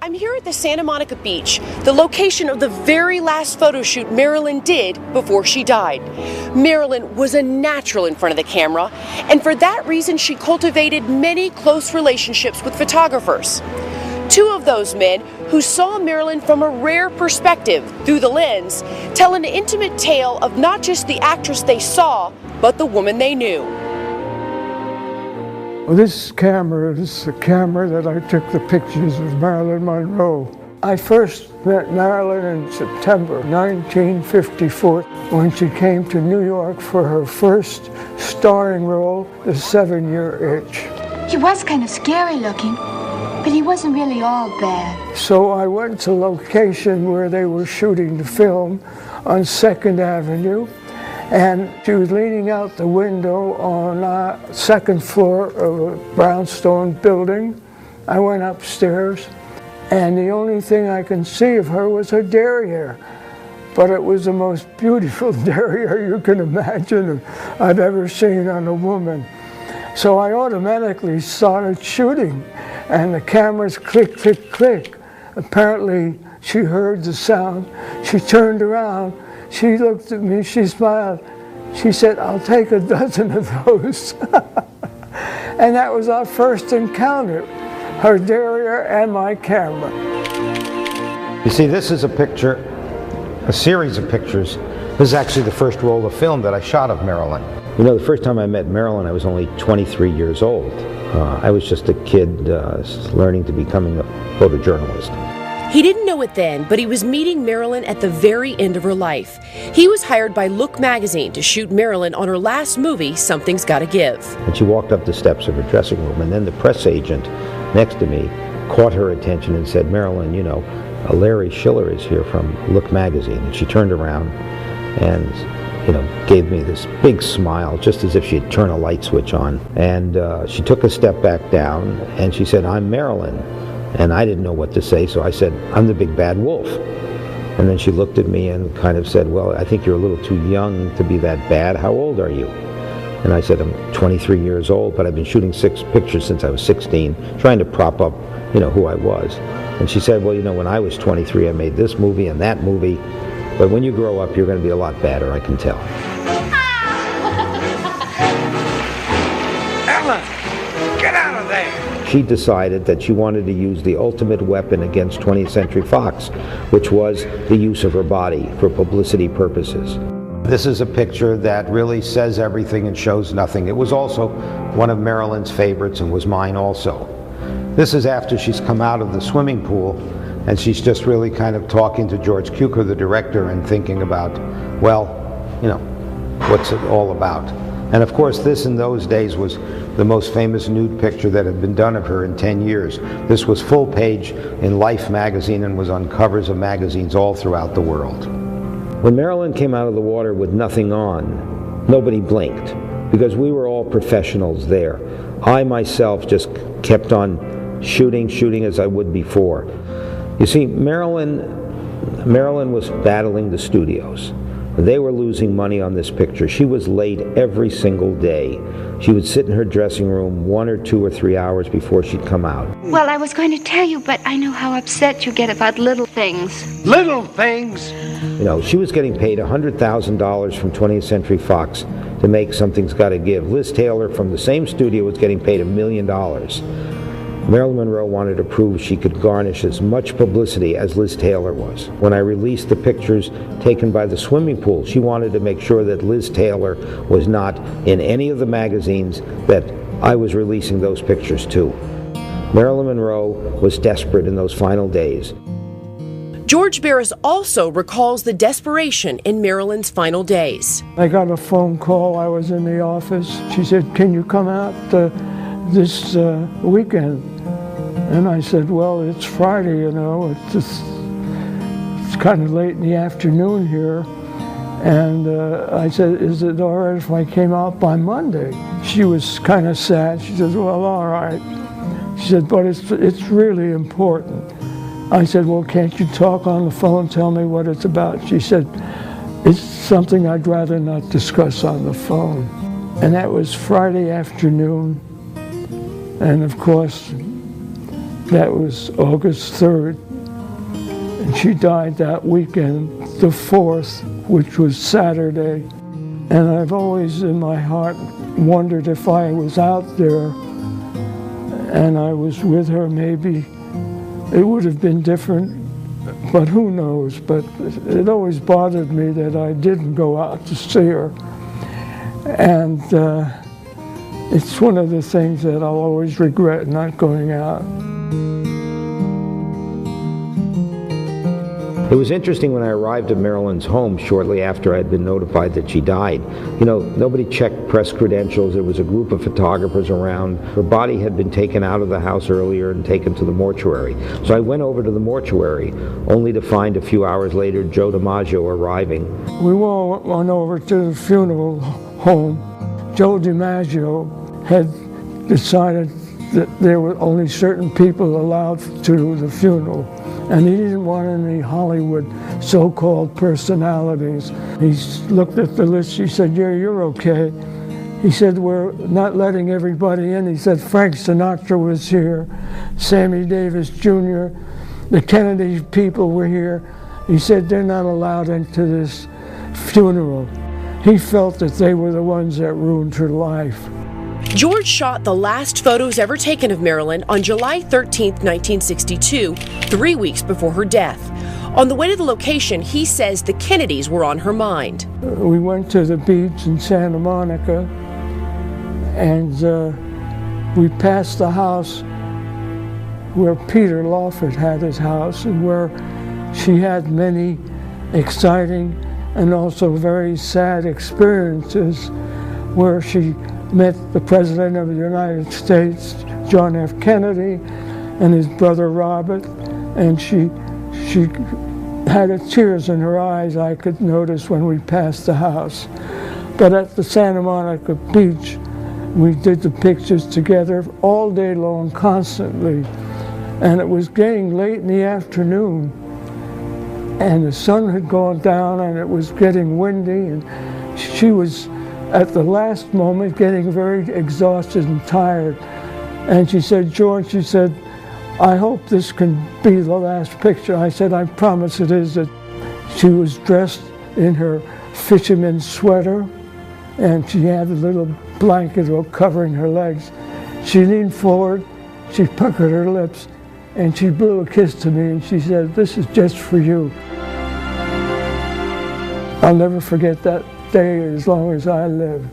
I'm here at the Santa Monica Beach, the location of the very last photo shoot Marilyn did before she died. Marilyn was a natural in front of the camera, and for that reason she cultivated many close relationships with photographers. Two of those men who saw Marilyn from a rare perspective through the lens tell an intimate tale of not just the actress they saw, but the woman they knew. Well, this is the camera that I took the pictures of Marilyn Monroe. I first met Marilyn in September 1954 when she came to New York for her first starring role, The 7-Year Itch. He was kind of scary looking, but he wasn't really all bad. So I went to location where they were shooting the film on 2nd Avenue. And she was leaning out the window on the second floor of a brownstone building. I went upstairs, and the only thing I can see of her was her derriere. But it was the most beautiful derriere you can imagine I've ever seen on a woman. So I automatically started shooting, and the cameras click, click, click. Apparently, she heard the sound. She turned around. She looked at me, she smiled. She said, "I'll take a dozen of those." And that was our first encounter, her derriere and my camera. You see, this is a picture, a series of pictures. This is actually the first roll of film that I shot of Marilyn. You know, the first time I met Marilyn, I was only 23 years old. I was just a kid learning to becoming a photojournalist. He didn't know it then, but he was meeting Marilyn at the very end of her life. He was hired by Look magazine to shoot Marilyn on her last movie, Something's Gotta Give. And she walked up the steps of her dressing room, and then the press agent next to me caught her attention and said, "Marilyn, you know, Larry Schiller is here from Look magazine." And she turned around and, you know, gave me this big smile, just as if she had turned a light switch on. And she took a step back down, and she said, "I'm Marilyn." And I didn't know what to say, so I said, "I'm the big bad wolf." And then she looked at me and kind of said, "Well, I think you're a little too young to be that bad. How old are you?" And I said, "I'm 23 years old, but I've been shooting 6 pictures since I was 16, trying to prop up, you know, who I was." And she said, "Well, you know, when I was 23, I made this movie and that movie, but when you grow up, you're going to be a lot badder, I can tell." Ellen, get out of there! She decided that she wanted to use the ultimate weapon against 20th Century Fox, which was the use of her body for publicity purposes. This is a picture that really says everything and shows nothing. It was also one of Marilyn's favorites and was mine also. This is after she's come out of the swimming pool, and she's just really kind of talking to George Cukor, the director, and thinking about, well, you know, what's it all about? And of course, this in those days was the most famous nude picture that had been done of her in 10 years. This was full page in Life magazine and was on covers of magazines all throughout the world. When Marilyn came out of the water with nothing on, nobody blinked, because we were all professionals there. I myself just kept on shooting as I would before. You see, Marilyn was battling the studios. They were losing money on this picture. She was late every single day. She would sit in her dressing room 1 or 2 or 3 hours before she'd come out. Well, I was going to tell you, but I know how upset you get about little things. Little things? You know, she was getting paid $100,000 from 20th Century Fox to make Something's Gotta Give. Liz Taylor from the same studio was getting paid $1 million. Marilyn Monroe wanted to prove she could garnish as much publicity as Liz Taylor was. When I released the pictures taken by the swimming pool, she wanted to make sure that Liz Taylor was not in any of the magazines that I was releasing those pictures to. Marilyn Monroe was desperate in those final days. George Barris also recalls the desperation in Marilyn's final days. I got a phone call. I was in the office. She said, "Can you come out this weekend?" And I said, "Well, it's Friday, you know, it's kind of late in the afternoon here." And I said, "Is it all right if I came out by Monday?" She was kind of sad. She says, "Well, all right." She said, "But it's really important." I said, "Well, can't you talk on the phone, tell me what it's about?" She said, "It's something I'd rather not discuss on the phone." And that was Friday afternoon. And of course, That was August 3rd. And she died that weekend, the 4th, which was Saturday. And I've always in my heart wondered if I was out there and I was with her, maybe it would have been different, but who knows. But it always bothered me that I didn't go out to see her. And it's one of the things that I'll always regret, not going out. It was interesting when I arrived at Marilyn's home shortly after I had been notified that she died. You know, nobody checked press credentials. There was a group of photographers around. Her body had been taken out of the house earlier and taken to the mortuary. So I went over to the mortuary, only to find a few hours later Joe DiMaggio arriving. We all went over to the funeral home. Joe DiMaggio had decided that there were only certain people allowed to the funeral. And he didn't want any Hollywood so-called personalities. He looked at the list, he said, yeah, you're okay. He said, we're not letting everybody in. He said, Frank Sinatra was here, Sammy Davis Jr., the Kennedy people were here. He said, they're not allowed into this funeral. He felt that they were the ones that ruined her life. George shot the last photos ever taken of Marilyn on July 13, 1962, 3 weeks before her death. On the way to the location, he says the Kennedys were on her mind. We went to the beach in Santa Monica, and we passed the house where Peter Lawford had his house, and where she had many exciting and also very sad experiences, where she met the President of the United States, John F. Kennedy, and his brother Robert, and she had tears in her eyes, I could notice when we passed the house. But at the Santa Monica beach, we did the pictures together all day long, constantly. And it was getting late in the afternoon, and the sun had gone down, and it was getting windy, and she was at the last moment getting very exhausted and tired. And she said, George, she said, I hope this can be the last picture. I said, I promise it is. That she was dressed in her fisherman's sweater, and she had a little blanket covering her legs. She leaned forward, she puckered her lips, and she blew a kiss to me, and she said, this is just for you. I'll never forget that day as long as I live.